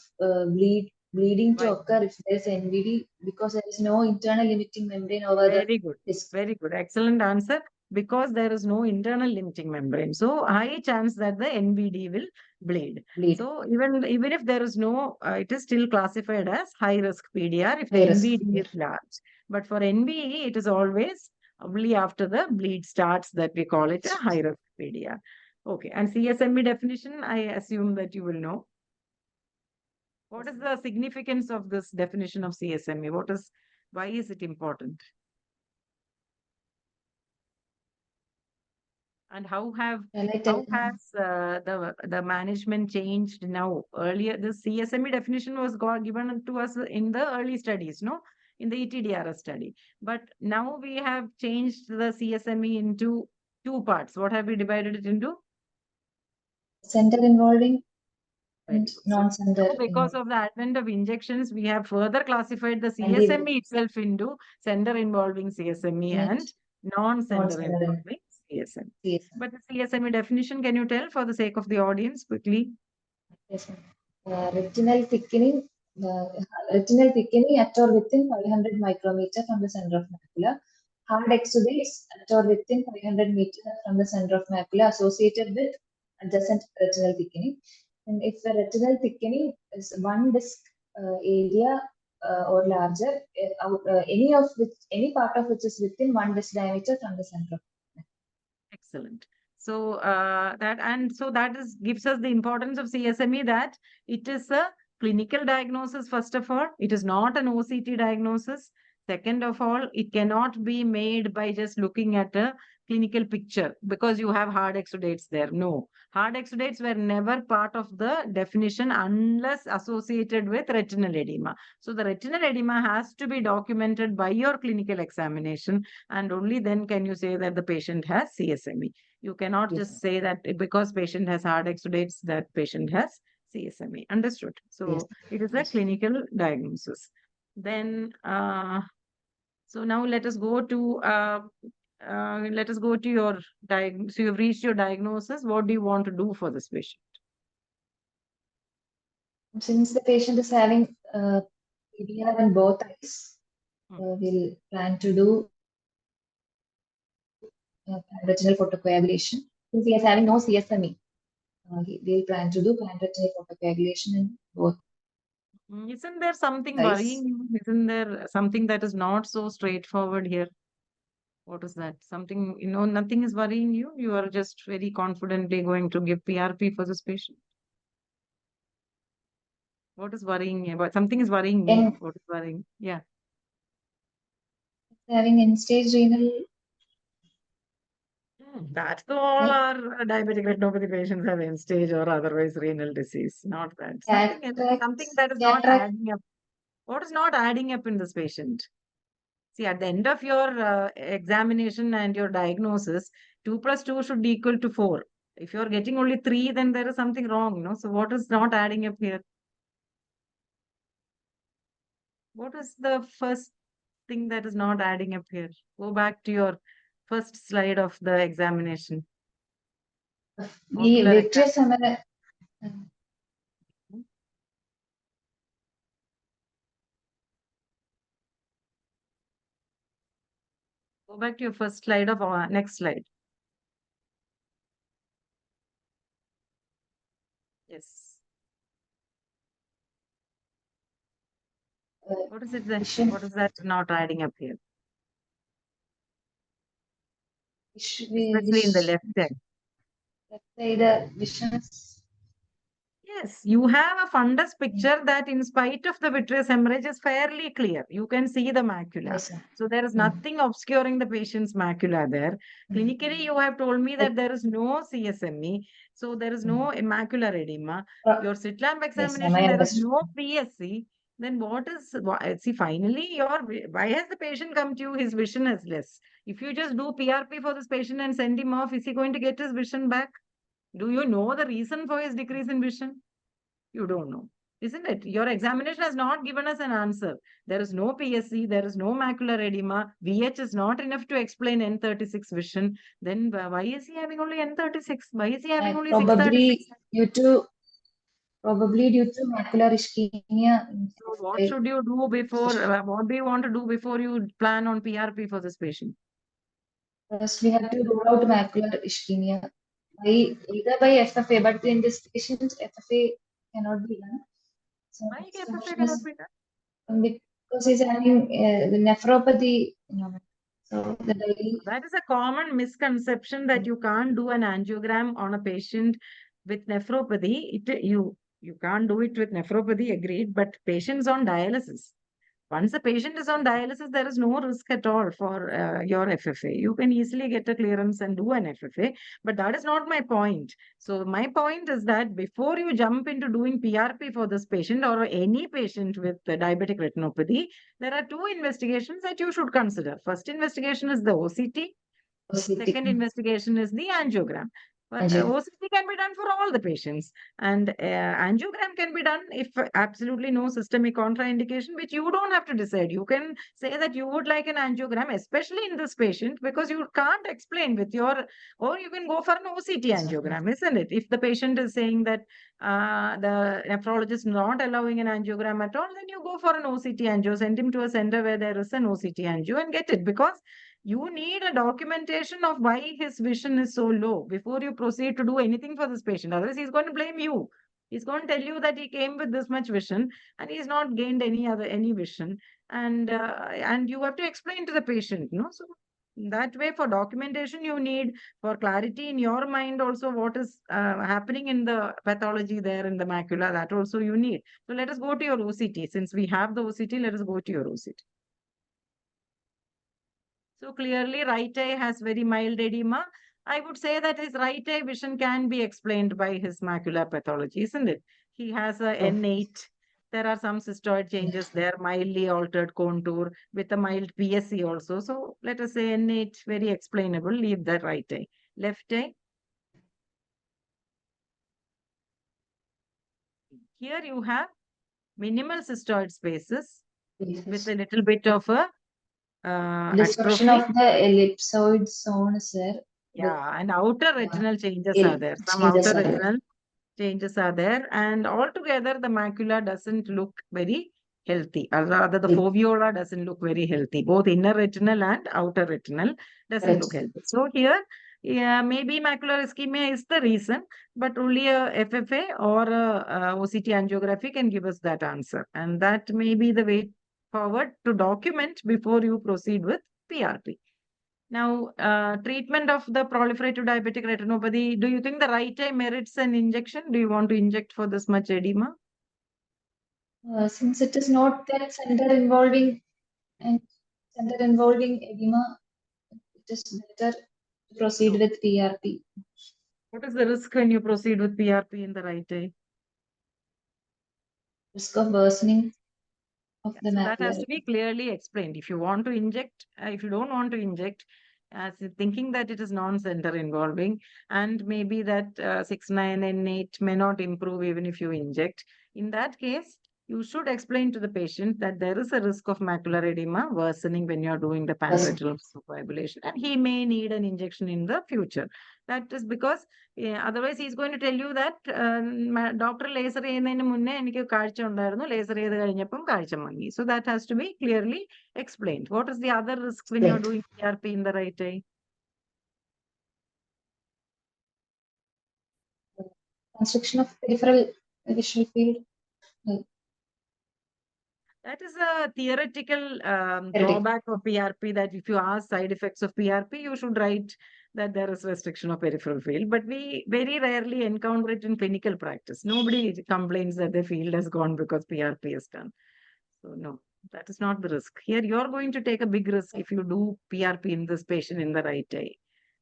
bleeding to occur if there is NVD, because there is no internal limiting membrane over Very good. Very good. Excellent answer. Because there is no internal limiting membrane. So high chance that the NVD will bleed. So even if there is no, it is still classified as high risk PDR if the NVD is large. But for NVE, it is always only after the bleed starts that we call it a high risk PDR. Okay. And CSME definition, I assume that you will know. What is the significance of this definition of CSME? Why is it important? And how has the management changed now? Earlier, the CSME definition was given to us in the early studies, no? In the ETDRS study. But now we have changed the CSME into 2 parts. What have we divided it into? Center involving and non-center. So because of the advent of injections, we have further classified the CSME itself into center involving CSME and non-center involving CSME. But the CSME definition, can you tell for the sake of the audience quickly? Yes, retinal thickening at or within 500 micrometer from the center of macula. Hard exudates at or within 500 meters from the center of macula associated with adjacent retinal thickening. And if the retinal thickening is one disc area or larger, any part of which is within 1 disc diameter from the center. Excellent. So gives us the importance of CSME, that it is a clinical diagnosis. First of all, it is not an OCT diagnosis. Second of all, it cannot be made by just looking at a clinical picture because you have hard exudates there. No, hard exudates were never part of the definition unless associated with retinal edema. So the retinal edema has to be documented by your clinical examination, and only then can you say that the patient has CSME. You cannot just say that because patient has hard exudates, that patient has CSME. Understood? So it is a clinical diagnosis. Then, so now let us go to let us go to your so you've reached your diagnosis. What do you want to do for this patient? Since the patient is having PVR in both eyes, we'll plan to do pan-retinal photocoagulation. Since he is having no CSME, we'll plan to do pan-retinal photocoagulation in both. Isn't there something eyes. worrying you? Isn't there something that is not so straightforward here? What is that? Something, nothing is worrying you. You are just very confidently going to give PRP for this patient. What is worrying you? But something is worrying me. And What is worrying? Yeah. having end-stage renal. That's all our diabetic retinopathy patients have end-stage or otherwise renal disease. Not that. Something else, something that is not adding up. What is not adding up in this patient? See, at the end of your examination and your diagnosis, 2 plus 2 should equal to 4. If you're getting only 3, then there is something wrong, So what is not adding up here? What is the first thing that is not adding up here? Go back to your first slide of the examination. The vitreous hemorrhage. Go back to your first slide of next slide. Yes. What is it then? What is that not adding up here? Especially in the left side. Let's say the visions. Yes, you have a fundus picture that in spite of the vitreous hemorrhage is fairly clear. You can see the macula. Yes, so there is nothing obscuring the patient's macula there. Clinically, you have told me that there is no CSME. So there is no macular edema. Your slit lamp examination, there is no PSC. Then what is, see, finally, why has the patient come to you? His vision is less. If you just do PRP for this patient and send him off, is he going to get his vision back? Do you know the reason for his decrease in vision? You don't know, isn't it? Your examination has not given us an answer. There is no PSC, there is no macular edema. VH is not enough to explain N36 vision. Then why is he having only N36? Why is he having only 636? Probably due to macular ischemia. So what should you do before, what do you want to do before you plan on PRP for this patient? First, we have to rule out macular ischemia either by FFA, but in this patient, FFA cannot be done. So why FFA cannot be done? Because he's having the nephropathy. So that is a common misconception that you can't do an angiogram on a patient with nephropathy. You can't do it with nephropathy, agreed, but patients on dialysis. Once the patient is on dialysis, there is no risk at all for your FFA. You can easily get a clearance and do an FFA, but that is not my point. So my point is that before you jump into doing PRP for this patient or any patient with diabetic retinopathy, there are 2 investigations that you should consider. First investigation is the OCT. Second investigation is the angiogram. But OCT can be done for all the patients, and angiogram can be done if absolutely no systemic contraindication, which you don't have to decide. You can say that you would like an angiogram, especially in this patient, because you can't explain with or you can go for an OCT angiogram, isn't it? If the patient is saying that the nephrologist is not allowing an angiogram at all, then you go for an OCT angio, send him to a center where there is an OCT angio and get it, because you need a documentation of why his vision is so low before you proceed to do anything for this patient. Otherwise, he's going to blame you. He's going to tell you that he came with this much vision and he's not gained any vision. And you have to explain to the patient, So that way, for documentation, you need, for clarity in your mind also, what is happening in the pathology there in the macula, that also you need. So let us go to your OCT. Since we have the OCT, let us go to your OCT. So clearly right eye has very mild edema. I would say that his right eye vision can be explained by his macular pathology, isn't it? He has a N8. There are some cystoid changes there, mildly altered contour with a mild PSC also. So let us say N8, very explainable. Leave the right eye. Left eye. Here you have minimal cystoid spaces with a little bit of a Disruption atrophy. of the ellipsoid zone, sir. Yeah, and outer retinal changes Ill are there. Some changes outer are there. retinal changes are there, and altogether the macula doesn't look very healthy, or rather the Ill. foveola doesn't look very healthy. Both inner retinal and outer retinal doesn't look Correct. healthy. So here, yeah, maybe macular ischemia is the reason, but only a FFA or a OCT angiography can give us that answer, and that may be the way forward to document before you proceed with PRP. Now, treatment of the proliferative diabetic retinopathy, do you think the right eye merits an injection? Do you want to inject for this much edema? Since it is not that center involving edema, it is better to proceed No. with PRP. What is the risk when you proceed with PRP in the right eye? Risk of worsening of the So that has macular. to be clearly explained. If you want to inject, if you don't want to inject, as thinking that it is non-center involving, and maybe that 6, 9, and 8 may not improve even if you inject. In that case, you should explain to the patient that there is a risk of macular edema worsening when you are doing the panretinal coagulation, and he may need an injection in the future. That is because otherwise he's going to tell you that doctor laser ചെയ്യുന്നതിന് മുന്നേ എനിക്ക് കാഴ്ച ഉണ്ടായിരുന്നു laser ചെയ്ത് കഴിഞ്ഞപ്പം കാഴ്ച മങ്ങി. So that has to be clearly explained. What is the other risk when you're doing PRP in the right eye? Constriction of peripheral visual field. That is a theoretical drawback of PRP, that if you ask side effects of PRP, you should write that there is restriction of peripheral field. But we very rarely encounter it in clinical practice. Nobody complains that the field has gone because PRP is done. So no, that is not the risk. Here you're going to take a big risk if you do PRP in this patient in the right eye,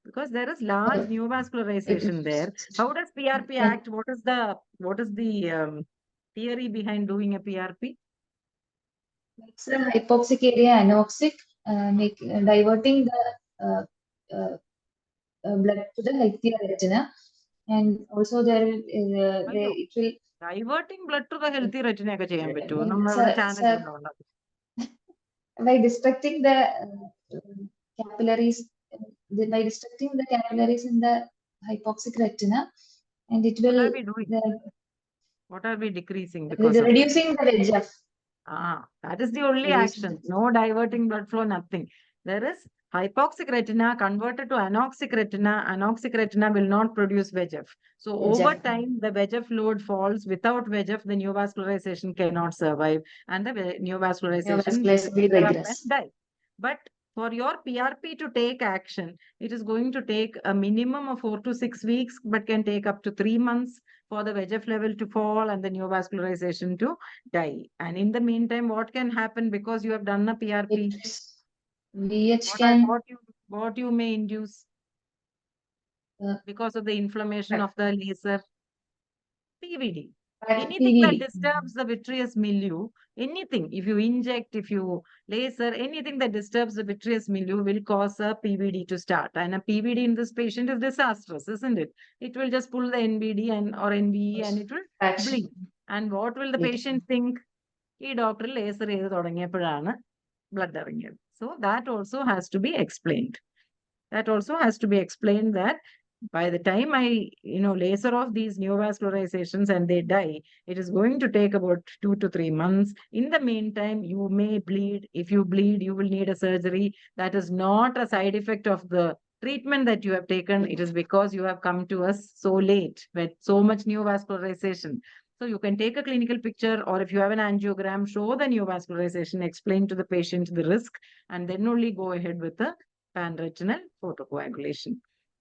because there is large neovascularization there. How does PRP act? What is the theory behind doing a PRP? Makes the hypoxic area anoxic, diverting the blood to the healthier retina, and also it will Diverting blood to the healthy retina ഒക്കെ ചെയ്യാൻ പറ്റുമോ? Sir, നമ്മളുടെ sir, channel by distracting the capillaries, by distracting the capillaries in the hypoxic retina, and it What will are we doing? What are we decreasing because of reducing the VEGF. That is the only action. No diverting blood flow, nothing. There is hypoxic retina converted to anoxic retina. Anoxic retina will not produce VEGF. So over time, the VEGF load falls. Without VEGF, the neovascularization cannot survive, and the neovascularization will interrupt and die. But for your PRP to take action, it is going to take a minimum of 4 to 6 weeks, but can take up to 3 months for the VEGF level to fall and the neovascularization to die. And in the meantime, what can happen because you have done a PRP? VH can. What you may induce because of the inflammation of the laser? PVD. Anything that disturbs the vitreous milieu, anything, if you inject, if you laser, anything that disturbs the vitreous milieu will cause a PVD to start. And a PVD in this patient is disastrous, isn't it? It will just pull the NBD or NVE and it will bleed. And what will the patient think? He doctor laser ചെയ്ത് തുടങ്ങിയപ്പോഴാണ് blood ഇറങ്ങിയത്. So that also has to be explained. That also has to be explained that by the time I, laser off these neovascularizations and they die, it is going to take about 2 to 3 months. In the meantime, you may bleed. If you bleed, you will need a surgery. That is not a side effect of the treatment that you have taken. It is because you have come to us so late with so much neovascularization. So you can take a clinical picture, or if you have an angiogram, show the neovascularization, explain to the patient the risk, and then only go ahead with the panretinal photocoagulation.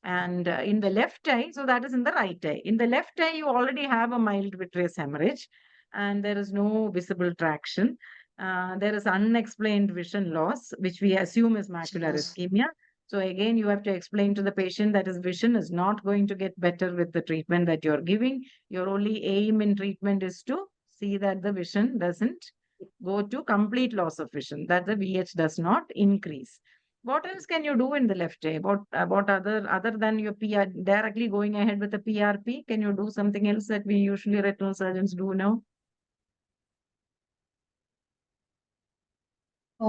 And in the left eye, so that is in the right eye. In the left eye, you already have a mild vitreous hemorrhage and there is no visible traction. There is unexplained vision loss, which we assume is macular ischemia. So again, you have to explain to the patient that his vision is not going to get better with the treatment that you're giving. Your only aim in treatment is to see that the vision doesn't go to complete loss of vision, that the VH does not increase. What else can you do in the left eye? What other than your PR, directly going ahead with the PRP? Can you do something else that we usually retinal surgeons do now?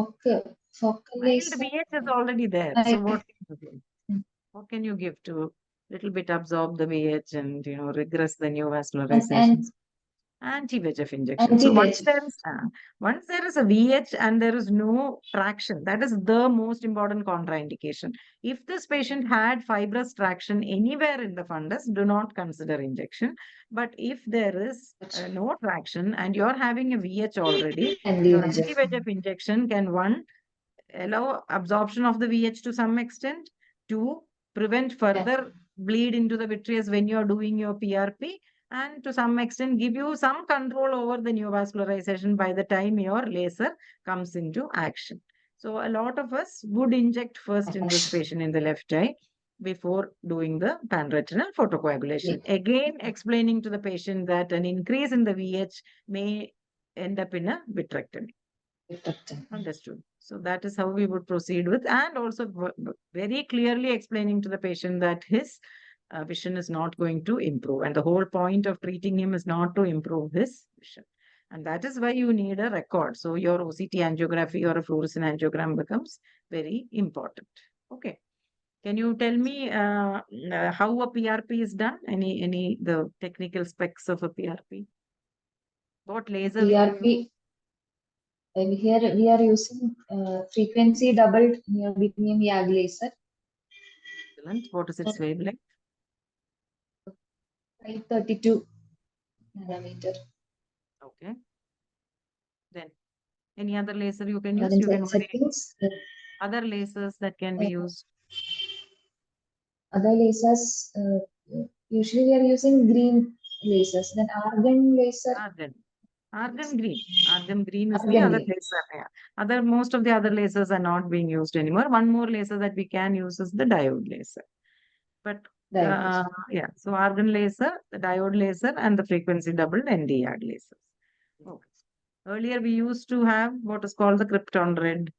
Okay. Focal Mild laser. VH is already there. So I- what can you give? What can you give to little bit absorb the VH and regress the neovascularization? Anti-VEGF injection. So once there is a VH and there is no traction, that is the most important contraindication. If this patient had fibrous traction anywhere in the fundus, do not consider injection. But if there is no traction and you're having a VH already, your anti-VEGF injection can allow absorption of the VH to some extent, to prevent further bleed into the vitreous when you're doing your PRP, and to some extent give you some control over the neovascularization by the time your laser comes into action. So a lot of us would inject first in this patient in the left eye before doing the panretinal photocoagulation. Again, explaining to the patient that an increase in the VH may end up in a vitrectomy. Understood. So that is how we would proceed with, and also very clearly explaining to the patient that his vision is not going to improve. And the whole point of treating him is not to improve his vision. And that is why you need a record. So your OCT angiography or a fluorescent angiogram becomes very important. Okay. Can you tell me how a PRP is done? The technical specs of a PRP? What laser? PRP. Here we are using frequency doubled neodymium YAG laser. Excellent. What is its wavelength? 532 nanometer. Okay. Then any other laser you can use? Then You can settings. Other lasers that can be used. Other lasers, usually we are using green lasers. Then argon laser. Argon green. Argon green is the other laser. Yeah. Most of the other lasers are not being used anymore. One more laser that we can use is the diode laser. But yeah, so argon laser, the diode laser, and the frequency doubled ND-YAG lasers. Okay. Earlier we used to have what is called the krypton red,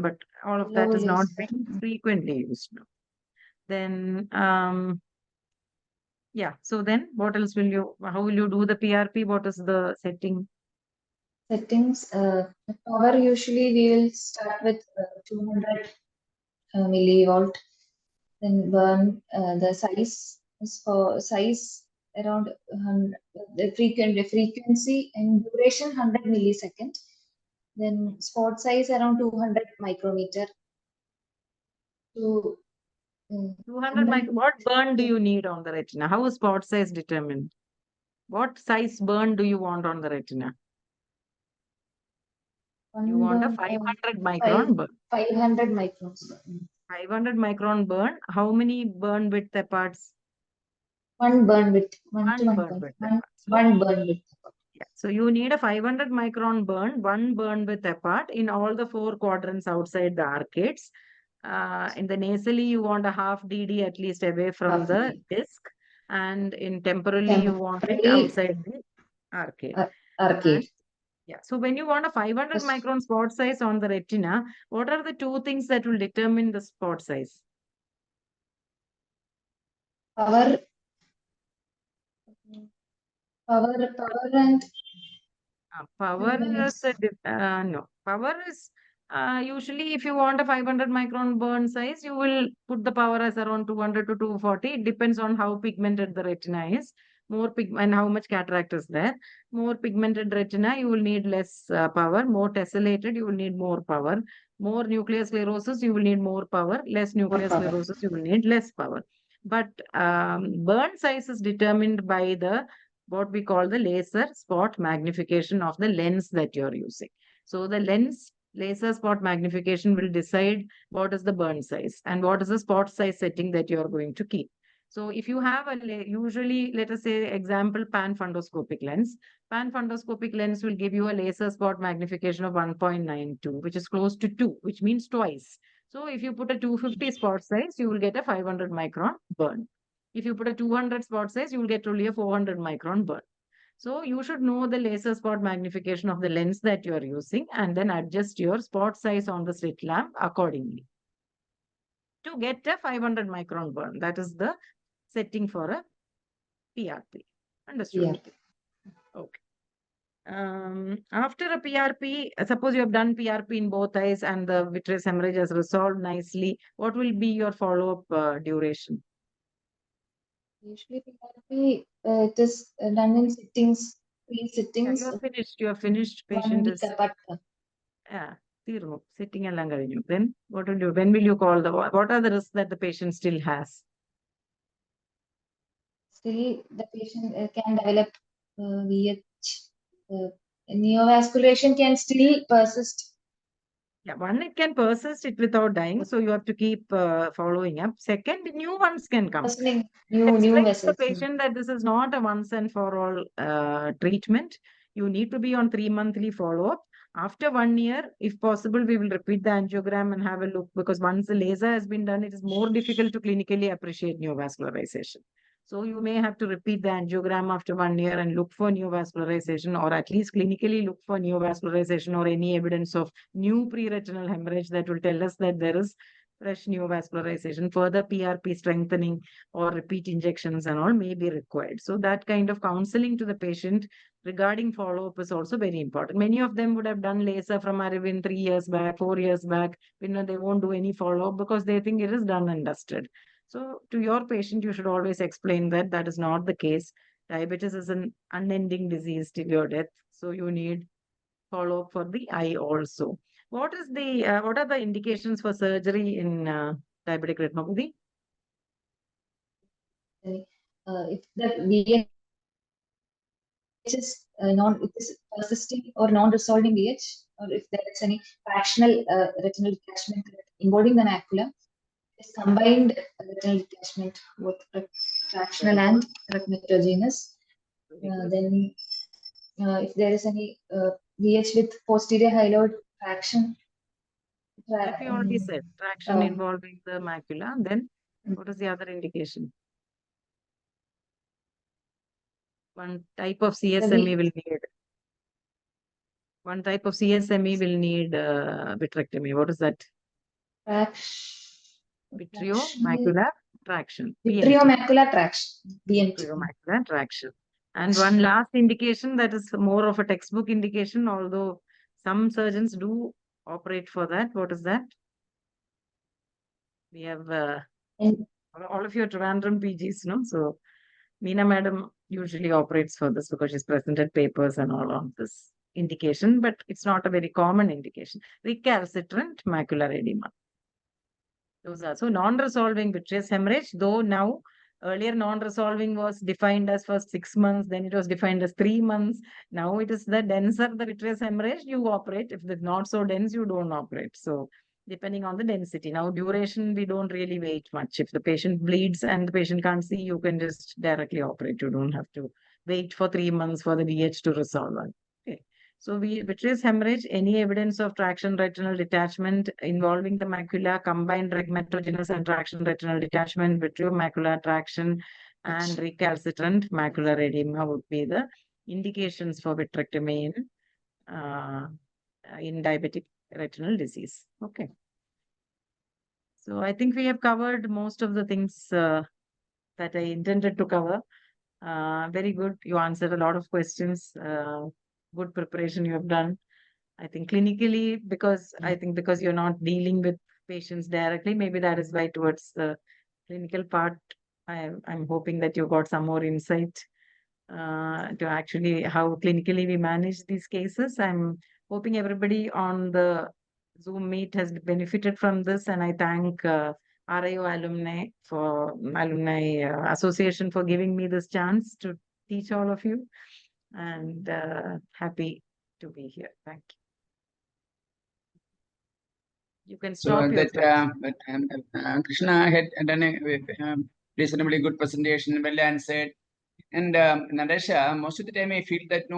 but all of that is not being frequently used now. Then yeah, so then what else how will you do the PRP? What is the setting? Settings, power usually we will start with 200 millivolt. Then burn the size is for size around the frequency and duration 100 millisecond. Then spot size around 200 micrometer. 200 what burn do you need on the retina? How is spot size determined? What size burn do you want on the retina? You want a 500 micron burn. 500 microns. 500 micron burn. How many burn width apart? One burn width. One burn width. One burn width. Yeah. So you need a 500 micron burn, one burn width apart in all the 4 quadrants outside the arcades. In the nasally, you want a half DD at least away from the disc, and in temporally you want it outside the arcade. Arcade. Yeah. So when you want a 500 micron spot size on the retina, what are the 2 things that will determine the spot size? Power and power is no. Power is usually if you want a 500 micron burn size, you will put the power as around 200 to 240. It depends on how pigmented the retina is. More and how much cataract is there. More pigmented retina, you will need less power. More tessellated, you will need more power. More nuclear sclerosis, you will need more power. Less nuclear sclerosis, you will need less power. But burn size is determined by what we call the laser spot magnification of the lens that you're using. So the lens laser spot magnification will decide what is the burn size and what is the spot size setting that you're going to keep. So if you have usually, let us say, example, panfundoscopic lens. Panfundoscopic lens will give you a laser spot magnification of 1.92, which is close to 2, which means twice. So if you put a 250 spot size, you will get a 500 micron burn. If you put a 200 spot size, you will get only a 400 micron burn. So you should know the laser spot magnification of the lens that you are using and then adjust your spot size on the slit lamp accordingly to get a 500 micron burn. That is the setting for a PRP. Understood? PRP. Okay. After a PRP, suppose you have done PRP in both eyes and the vitreous hemorrhage has resolved nicely, what will be your follow-up duration? Usually PRP, it is done in sittings, 3 Yeah, sittings, you are finished. 1 Patient week is, apart. yeah, sitting and കഴിഞ്ഞു. Then what will you, when will you call what are the risks that the patient still has? Still, the patient can develop VH. Neovascularization can still persist. Yeah, one, it can persist it without dying, so you have to keep following up. Second, new ones can come. Worsening You new explain to the vessels. patient that this is not a once and for all treatment. You need to be on 3 monthly follow-up. After 1 year, if possible, we will repeat the angiogram and have a look, because once the laser has been done, it is more difficult to clinically appreciate neovascularization. So you may have to repeat the angiogram after 1 year and look for neovascularization, or at least clinically look for neovascularization or any evidence of new pre-retinal hemorrhage that will tell us that there is fresh neovascularization. Further PRP strengthening or repeat injections and all may be required. So that kind of counseling to the patient regarding follow-up is also very important. Many of them would have done laser from Arvind 3 years back, 4 years back. They won't do any follow-up because they think it is done and dusted. So to your patient, you should always explain that that is not the case. Diabetes is an unending disease till your death. So you need follow-up for the eye also. What are the indications for surgery in diabetic retinopathy? If the VH is it is persisting or non-resolving VH, or if there is any fractional retinal detachment involving the macula, is combined retinal detachment, both fractional and heterogeneous. Then, if there is any VH with posterior hyaloid fraction, That we already said, traction involving the macula. Then what is the other indication? One type of CSME will need. One type of CSME will need vitrectomy. What is that? Vitreomacular traction. Vitreomacular traction. VNT. Vitreomacular traction. And one last indication that is more of a textbook indication, although some surgeons do operate for that. What is that? We have all of your Trivandrum PGs, no? So Meena madam usually operates for this because she's presented papers and all on this indication, but it's not a very common indication. Recalcitrant macular edema. Those are so non-resolving vitreous hemorrhage, though now earlier non-resolving was defined as for 6 months, then it was defined as 3 months. Now it is the denser the vitreous hemorrhage, you operate. If it's not so dense, you don't operate. So depending on the density. Now duration, we don't really wait much. If the patient bleeds and the patient can't see, you can just directly operate. You don't have to wait for 3 months for the VH to resolve. Okay. So vitreous hemorrhage, any evidence of traction retinal detachment involving the macula, combined regmatogenous and traction retinal detachment, vitreomacular traction, and recalcitrant macular edema would be the indications for vitrectomy in diabetic retinal disease. Okay. So I think we have covered most of the things that I intended to cover. Very good. You answered a lot of questions. Good preparation you have done. I think clinically, because you're not dealing with patients directly, maybe that is why towards the clinical part, I'm hoping that you got some more insight to actually how clinically we manage these cases. I'm hoping everybody on the Zoom meet has benefited from this, and I thank RIO Alumni Association for giving me this chance to teach all of you, and happy to be here. Thank you. You can stop your Krishna had done a reasonably good presentation, well answered. And Nadesha, most of the time I feel that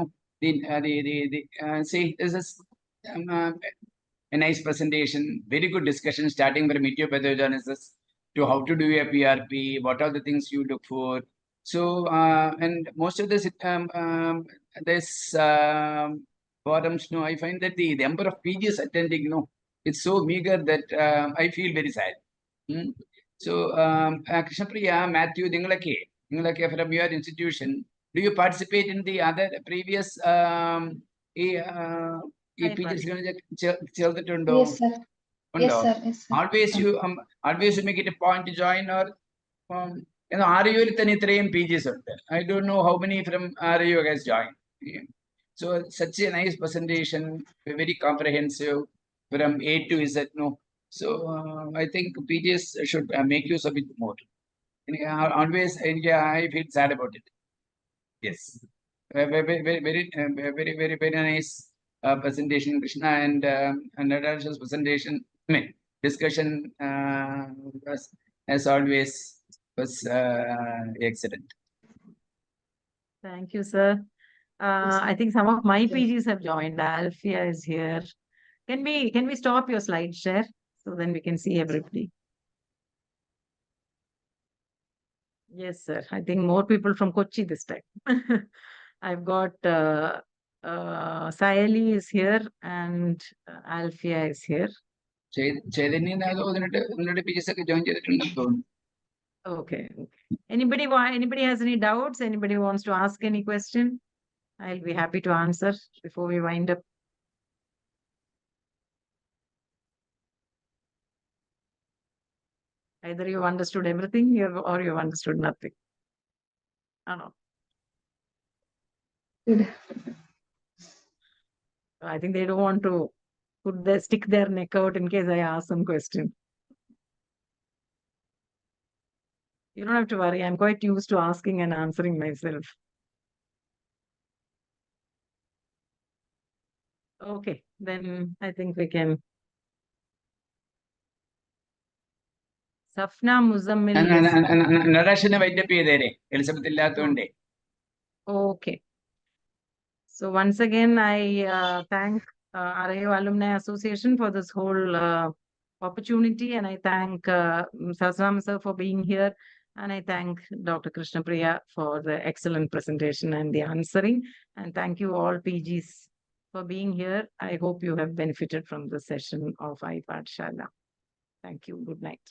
see, this is a nice presentation, very good discussion, starting from etiopathogenesis to how to do a PRP, what are the things you look for. So, and most of this forums, I find that the number of PGs attending, it's so meager that I feel very sad. So, Krishnapriya, Matthew, from your institution, do you participate in the other previous ചേർന്നിട്ടുണ്ടോ? Yes, sir. Yes, ഉണ്ടോ? sir. Yes, sir. Always you make it a point to join, or RIO യിൽ തന്നെ ഇത്രയും PGs ഉണ്ട്. I don't know how many from RIO has joined. So such a nice presentation, very comprehensive from A to Z. No, so I think PGs should make use of it more. Always, I feel sad about it. Yes, very nice presentation, Krishna, and Natasha's presentation. I mean, discussion was, as always, was excellent. Thank you, sir. I think some of my PGs have joined. Alfia is here. Can we stop your slide share so then we can see everybody? Yes, sir. I think more people from Kochi this time. I've got Sayali is here and Alfia is here. Chaitanya PGs ഒക്കെ join ചെയ്തിട്ടുണ്ടെന്ന് തോന്നുന്നു. Okay. Anybody has any doubts? Anybody wants to ask any question? I'll be happy to answer before we wind up. Either you've understood everything or you've understood nothing. Oh, no. Good. I think they don't want to stick their neck out in case I ask some question. You don't have to worry. I'm quite used to asking and answering myself. Okay, then I think we can. Safna Muzammil. Narashina wind up ചെയ്തേരെ, Elizabeth ഇല്ലാത്തതുകൊണ്ടേ. Okay. So once again, I thank RIO Alumni Association for this whole opportunity, and I thank Sasram sir for being here, and I thank Dr. Krishna Priya for the excellent presentation and the answering, and thank you all PGs for being here. I hope you have benefited from the session of Paathsaala. Thank you. Good night.